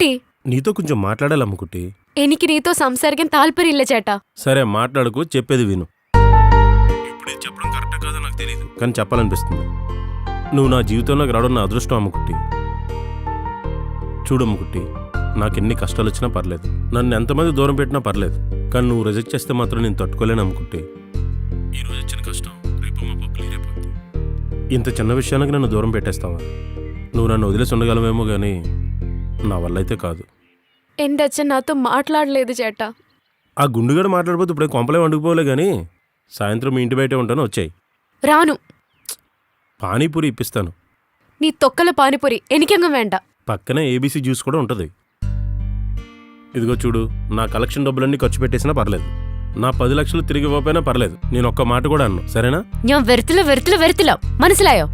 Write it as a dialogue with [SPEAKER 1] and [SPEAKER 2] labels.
[SPEAKER 1] ఏంటి?
[SPEAKER 2] నీతో కొంచెం మాట్లాడాలి అమ్ముకుట్టి.
[SPEAKER 1] എനിക്ക് നീతో സംസാരിക്കാൻ താല്പര്യമില്ല ചേട്ടാ.
[SPEAKER 2] సరే మాట్లాడుకు, చెప్పేది విను. ఇప్పుడు ఇది చెప్పడం కరెక్ట్ కాదో నాకు తెలియదు, కానీ చెప్పాలనిపిస్తుంది. నువ్వు నా జీవితంలోకి రావడం నా అదృష్టం అమ్ముకుట్టి. చూడు అమ్ముకుట్టి, నాకెన్ని కష్టాలు వచ్చినా పర్లేదు, నన్ను ఎంతమంది దూరం పెట్టినా పర్లేదు, కానీ నువ్వు రిజెక్ట్ చేస్తే మాత్రం నేను తట్టుకోలేను అమ్ముకుట్టి. ఈరోజు వచ్చిన కష్టం రేపు మా క్లియర్ అయిపోతుంది. ఇంత చిన్న విషయానికి నన్ను దూరం పెట్టేస్తావా? నువ్వు నన్ను వదిలేసి ఉండగలవేమో కానీ నా వల్ల అయితే కాదు.
[SPEAKER 1] എൻ്റെ അച്ഛൻ నాతో మాట్లాడలేదు ചേട്ടാ.
[SPEAKER 2] ఆ గుండుగాడు మాట్లాడిపోతే ఇప్పుడే కొంపలే వండుకుపోలే కానీ సాయంత్రం మీ ఇంటి బయటే ఉంటాను, వచ్చాయి.
[SPEAKER 1] రాను.
[SPEAKER 2] పానీపూరి ఇప్పిస్తాను.
[SPEAKER 1] నీ తొక్కల పానీపూరి ఎనికెంగం వేండ.
[SPEAKER 2] పక్కనే ఏబీసీ జ్యూస్ కూడా ఉంటుంది. ఇదిగో చూడు, నా కలెక్షన్ డబ్బులన్నీ ఖర్చు పెట్టేసినా పర్లేదు, నా 10 లక్షలు తిరిగి ఇవ్వకపోయినా పర్లేదు, నేను ఒక్క మాట కూడా అన్ను, సరేనా?
[SPEAKER 1] ഞാൻ വരത്തില്ല മനസ്സിലായോ?